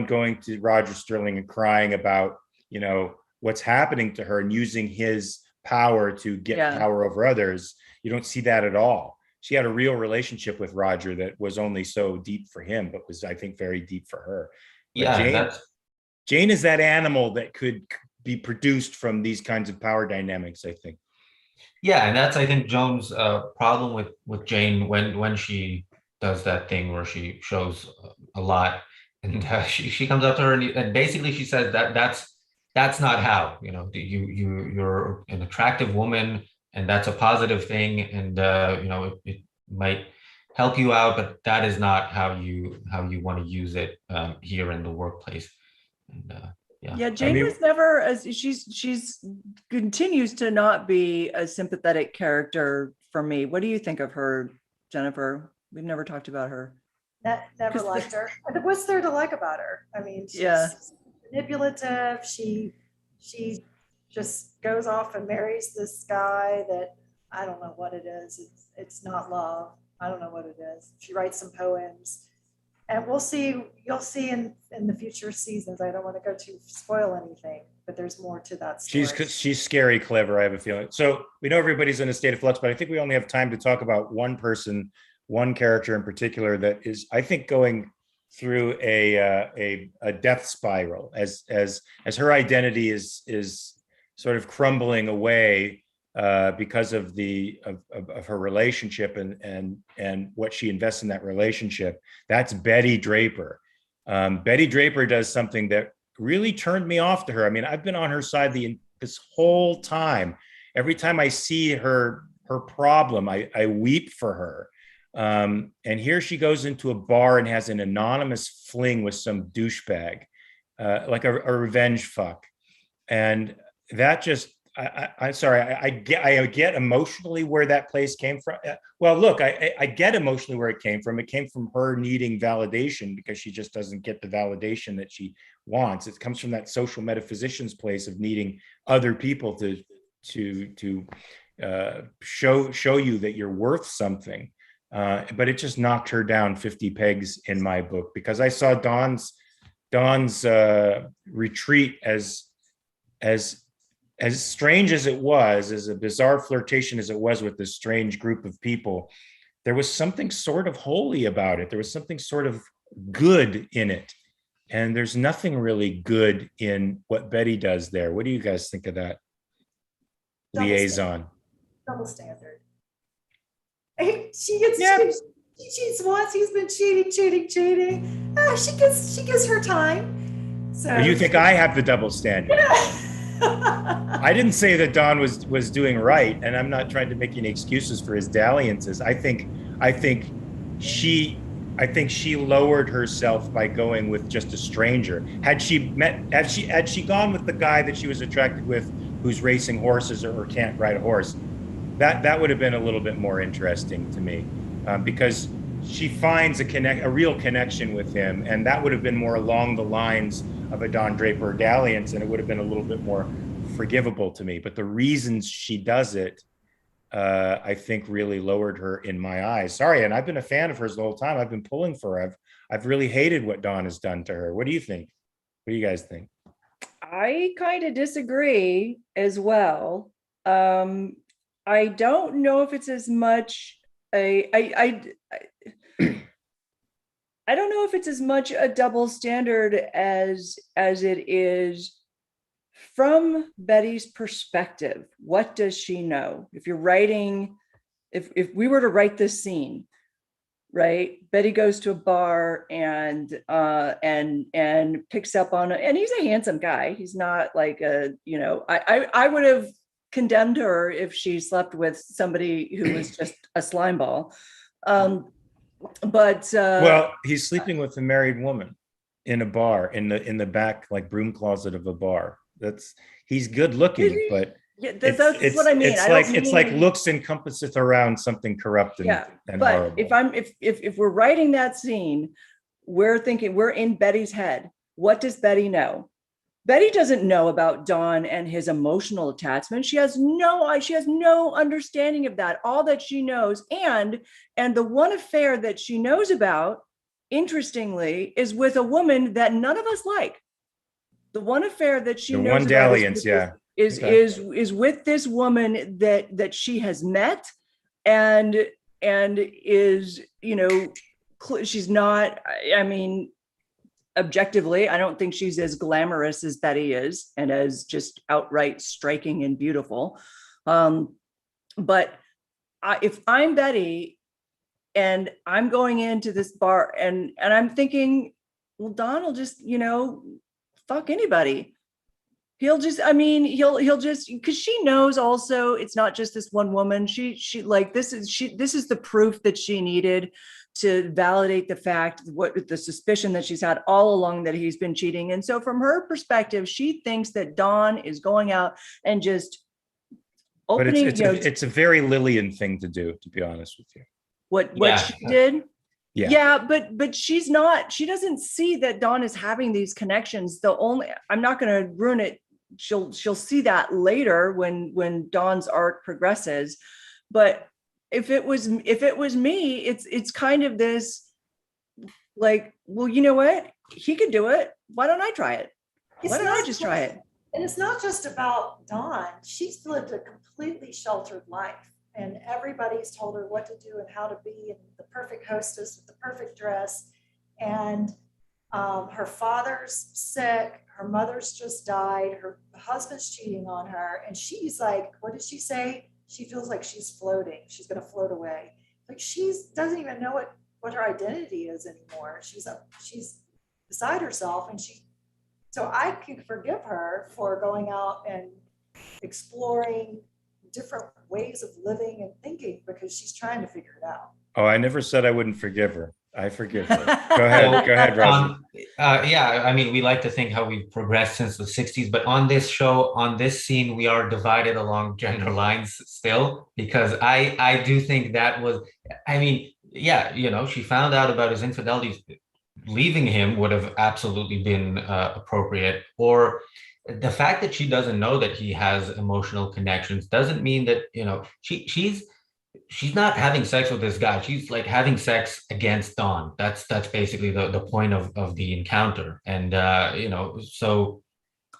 going to Roger Sterling and crying about, you know, what's happening to her and using his power to get power over others. You don't see that at all. She had a real relationship with Roger that was only so deep for him, but was, I think, very deep for her. But yeah, Jane is that animal that could be produced from these kinds of power dynamics, I think. yeah, and that's I think Joan's problem with Jane when she does that thing where she shows a lot, and she comes up to her and basically she says that's not how, you know, you're an attractive woman and that's a positive thing, and you know it might help you out, but that is not how you want to use it here in the workplace. And yeah, Jane was never as she's continues to not be a sympathetic character for me. What do you think of her, Jennifer? We've never talked about her. Never liked her. What's there to like about her? I mean, she's manipulative. She just goes off and marries this guy that I don't know what it is. It's not love. I don't know what it is. She writes some poems. And we'll see, you'll see in the future seasons. I don't want to go to spoil anything, but there's more to that story. She's scary clever, I have a feeling. So we know everybody's in a state of flux, but I think we only have time to talk about one person, one character in particular that is, I think, going through a death spiral as her identity is sort of crumbling away because of her relationship and what she invests in that relationship. That's Betty Draper. Betty Draper does something that really turned me off to her. I mean, I've been on her side this whole time. Every time I see her problem, I weep for her. And here she goes into a bar and has an anonymous fling with some douchebag, like a revenge fuck. And that just, I'm sorry, I get emotionally where that place came from. Well, look, I get emotionally where it came from. It came from her needing validation because she just doesn't get the validation that she wants. It comes from that social metaphysician's place of needing other people to show you that you're worth something. But it just knocked her down 50 pegs in my book, because I saw Dawn's retreat as strange as it was, as a bizarre flirtation as it was with this strange group of people. There was something sort of holy about it. There was something sort of good in it. And there's nothing really good in what Betty does there. What do you guys think of that liaison? Double standard. She cheats once. He's been cheating. She gives her time. So you think I have the double standard? Yeah. I didn't say that Don was doing right, and I'm not trying to make any excuses for his dalliances. I think she lowered herself by going with just a stranger. Had she gone with the guy that she was attracted with, who's racing horses or can't ride a horse, that would have been a little bit more interesting to me, because she finds a real connection with him, and that would have been more along the lines of a Don Draper dalliance, and it would have been a little bit more forgivable to me. But the reasons she does it, I think, really lowered her in my eyes. Sorry, and I've been a fan of hers the whole time. I've been pulling for her. I've really hated what Don has done to her. What do you think? What do you guys think? I kind of disagree as well. I don't know if it's as much I don't know if it's as much a double standard as it is from Betty's perspective. What does she know? If you're writing, if we were to write this scene, right? Betty goes to a bar and picks up on and he's a handsome guy. He's not like I would have condemned her if she slept with somebody who was just a slime ball. But well, he's sleeping with a married woman in a bar in the back, like broom closet of a bar. He's good looking, but yeah, that's what I mean. It's like looks encompasseth around something corrupt and, and but horrible. If we're writing that scene, we're thinking, we're in Betty's head. What does Betty know? Betty doesn't know about Don and his emotional attachment. She has no understanding of that. All that she knows, and the one affair that she knows about, interestingly, is with a woman that none of us like. The one affair that she knows one dalliance, is with this woman that she has met, and is, she's not, I mean, objectively, I don't think she's as glamorous as Betty is, and as just outright striking and beautiful. But if I'm Betty and I'm going into this bar and I'm thinking, well, Don will just, fuck anybody. He'll just, because she knows also it's not just this one woman. She like, this is the proof that she needed to validate the fact, what the suspicion that she's had all along, that he's been cheating. And so from her perspective, she thinks that Don is going out and just opening. But it's a very Lillian thing to do, to be honest with you. What she did. Yeah, but she's not, she doesn't see that Don is having these connections. I'm not going to ruin it. She'll see that later when Don's arc progresses. But if it was me, it's kind of this, like, well, you know what? He could do it. Why don't I try it? Why don't I just try it? And it's not just about Dawn. She's lived a completely sheltered life, and everybody's told her what to do and how to be, and the perfect hostess with the perfect dress. And her father's sick, her mother's just died, her husband's cheating on her, and she's like, what did she say? She feels like she's floating. She's going to float away. Like doesn't even know what her identity is anymore. She's beside herself, and so I can forgive her for going out and exploring different ways of living and thinking, because she's trying to figure it out. Oh, I never said I wouldn't forgive her. I forgive her. Go ahead, Roger. Yeah, I mean, we like to think how we've progressed since the 60s, but on this show, on this scene, we are divided along gender lines still, because I do think that was, I mean, yeah, she found out about his infidelity. Leaving him would have absolutely been appropriate. Or the fact that she doesn't know that he has emotional connections doesn't mean that, she's not having sex with this guy. She's like having sex against Don. That's basically the point of the encounter. And so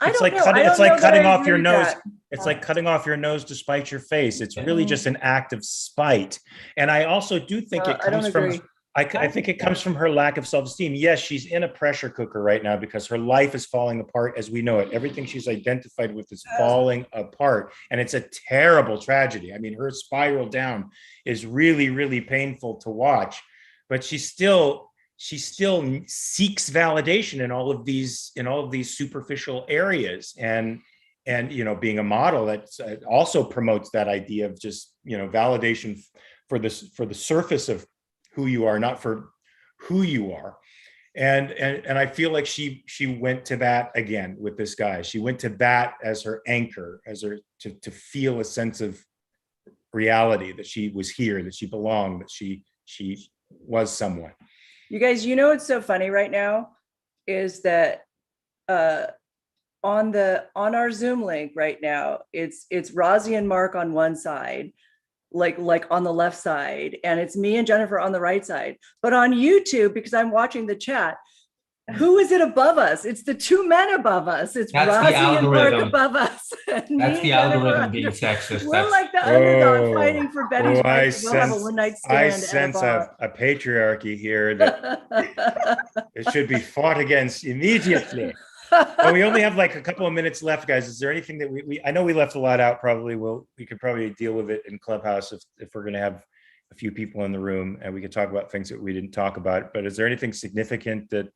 it's like cutting off your nose. It's like cutting off your nose to spite your face. It's really just an act of spite. And I also do think it comes from, I think it comes from her lack of self-esteem. Yes, she's in a pressure cooker right now because her life is falling apart as we know it. Everything she's identified with is falling apart. And it's a terrible tragedy. I mean, her spiral down is really, really painful to watch. But she still seeks validation in all of these superficial areas. And being a model, that also promotes that idea of just, validation for the surface of who you are, not for who you are. And I feel like she went to that again with this guy. She went to that as her anchor, to feel a sense of reality, that she was here, that she belonged, that she was someone. You guys, what's so funny right now is that on our Zoom link right now, it's Rozzy and Mark on one side, like on the left side, and it's me and Jennifer on the right side. But on YouTube, because I'm watching the chat, Who is it above us? It's the two men above us. It's That's the Rossi and Mark algorithm. above us. And That's me, the Jennifer, algorithm being sexist. we're That's like the underdog Oh, fighting for Betty's I right to go have a sense, one-night I stand at a sense bar. a patriarchy here that it should be fought against immediately. Well, we only have like a couple of minutes left, guys. Is there anything that we I know we left a lot out, probably we could probably deal with it in Clubhouse if we're going to have a few people in the room and we could talk about things that we didn't talk about. But is there anything significant that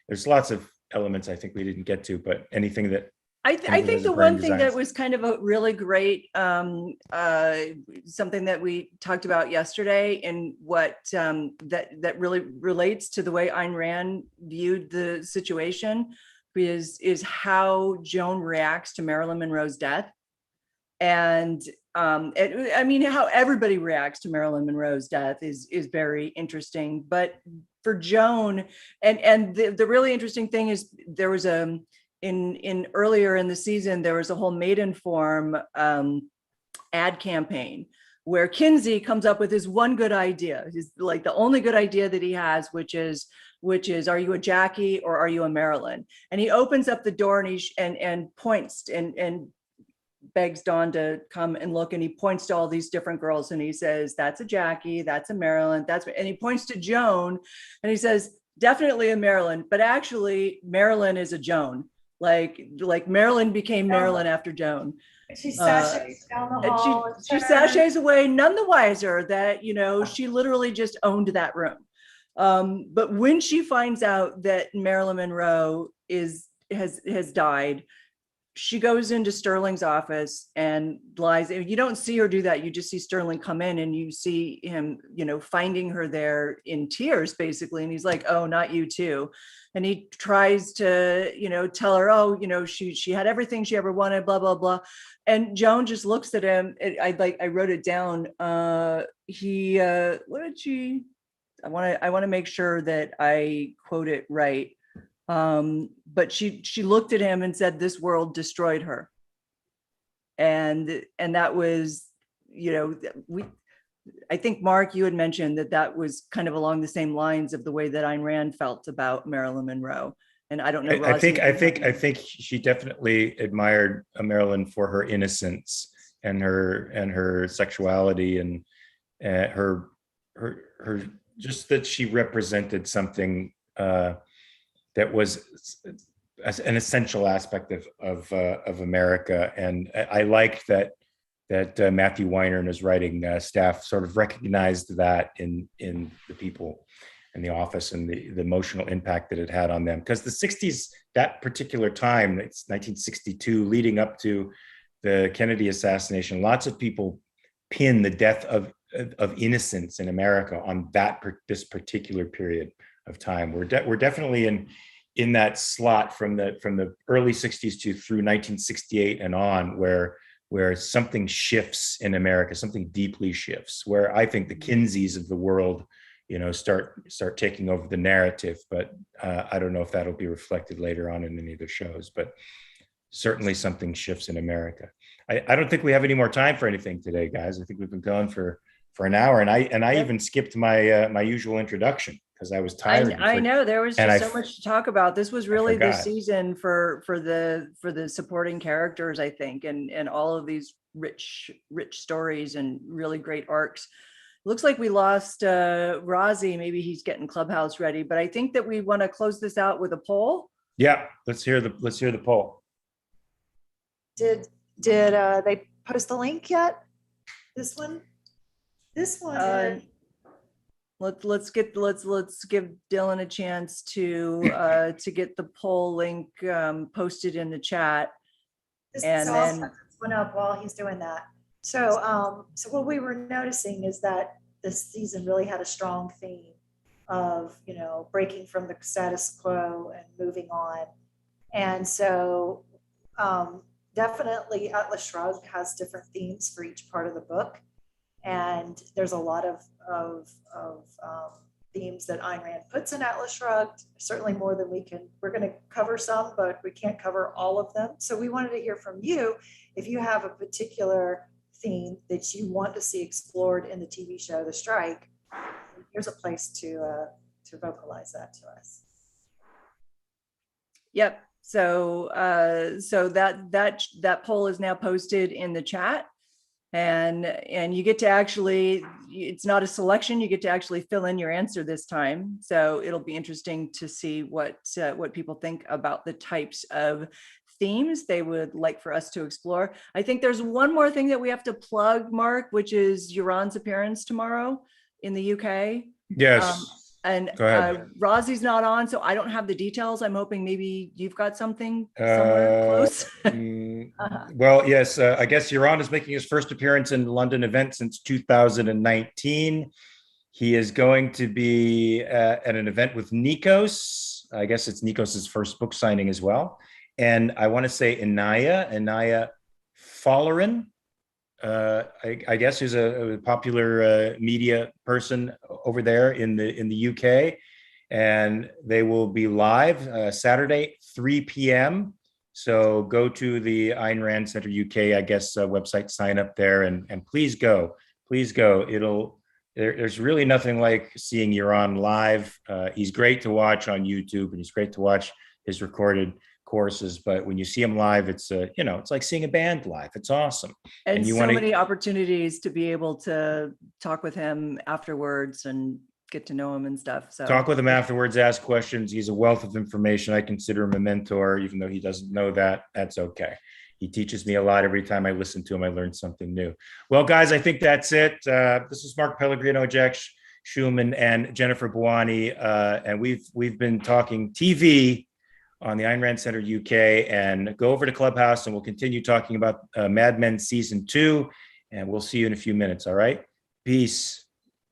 there's lots of elements I think we didn't get to, but anything that I think the one thing that was kind of a really great, something that we talked about yesterday, and what that really relates to the way Ayn Rand viewed the situation, is how Joan reacts to Marilyn Monroe's death. And I mean, how everybody reacts to Marilyn Monroe's death is very interesting. But for Joan, and the really interesting thing is there was in earlier in the season, there was a whole Maidenform ad campaign where Kinsey comes up with his one good idea. He's like the only good idea that he has, which is, are you a Jackie or are you a Marilyn? And he opens up the door and points and begs Dawn to come and look, and he points to all these different girls and he says, that's a Jackie, that's a Marilyn, and he points to Joan and he says, definitely a Marilyn, but actually Marilyn is a Joan. Like Marilyn became Marilyn after Joan. She sashays down the hall. She sashays away, none the wiser that, she literally just owned that room. But when she finds out that Marilyn Monroe has died, she goes into Sterling's office and lies. You don't see her do that. You just see Sterling come in and you see him, finding her there in tears, basically. And he's like, oh, not you too. And he tries to, tell her, oh, she had everything she ever wanted, blah, blah, blah. And Joan just looks at him. I wrote it down. What did she, I want to make sure that I quote it right. But she looked at him and said, this world destroyed her. And that was, I think, Mark, you had mentioned that was kind of along the same lines of the way that Ayn Rand felt about Marilyn Monroe. And I don't know. I think she definitely admired Marilyn for her innocence and her sexuality and her just that she represented something that was an essential aspect of America. And I liked that Matthew Weiner and his writing staff sort of recognized that in the people in the office and the emotional impact that it had on them. Because the 60s, that particular time, it's 1962, leading up to the Kennedy assassination, lots of people pin the death of innocence in America on this particular period of time. We're definitely in that slot from the early 60s through 1968 and on, where something shifts in America, something deeply shifts, where I think the Kinseys of the world, start taking over the narrative. But I don't know if that'll be reflected later on in any of the shows, but certainly something shifts in America. I don't think we have any more time for anything today, guys. I think we've been going for an hour, and I even skipped my usual introduction because I was tired. I know there was just so much to talk about. This was really the season for the supporting characters, I think, and all of these rich stories and really great arcs. Looks like we lost Rozzy. Maybe he's getting Clubhouse ready, but I think that we want to close this out with a poll. Yeah, let's hear the poll. Did they post the link yet? This one. Let's give Dylan a chance to get the poll link posted in the chat. And then went up while he's doing that. So what we were noticing is that this season really had a strong theme of, breaking from the status quo and moving on. And so definitely Atlas Shrugged has different themes for each part of the book. And there's a lot of themes that Ayn Rand puts in Atlas Shrugged, certainly more than we're going to cover some, but we can't cover all of them. So we wanted to hear from you if you have a particular theme that you want to see explored in the TV show, The Strike. Here's a place to vocalize that to us. Yep. So that poll is now posted in the chat, and you get to actually, it's not a selection, you get to actually fill in your answer this time. So it'll be interesting to see what people think about the types of themes they would like for us to explore. I think there's one more thing that we have to plug, Mark, which is Yaron's appearance tomorrow in the UK. Yes. And Go ahead. Rosie's not on, so I don't have the details. I'm hoping maybe you've got something somewhere close. Well, yes, I guess Yaron is making his first appearance in London event since 2019. He is going to be at an event with Nikos. I guess it's Nikos's first book signing as well. And I want to say Inaya Follerin, I guess, who's a popular media person over there in the UK, and they will be live Saturday 3 p.m. So go to the Ayn Rand Center UK, I guess, website, sign up there, and please go, There's really nothing like seeing Yaron live. He's great to watch on YouTube, and he's great to watch his recorded courses, but when you see him live, it's it's like seeing a band live. It's awesome. And so many opportunities to be able to talk with him afterwards and get to know him and stuff. So talk with him afterwards, ask questions. He's a wealth of information. I consider him a mentor, even though he doesn't know that. That's okay. He teaches me a lot. Every time I listen to him, I learn something new. Well, guys, I think that's it. This is Mark Pellegrino, Jack Schumann, and Jennifer Bouani, and we've been talking TV on the Ayn Rand Center UK, and go over to Clubhouse and we'll continue talking about Mad Men season 2, and we'll see you in a few minutes. All right. Peace.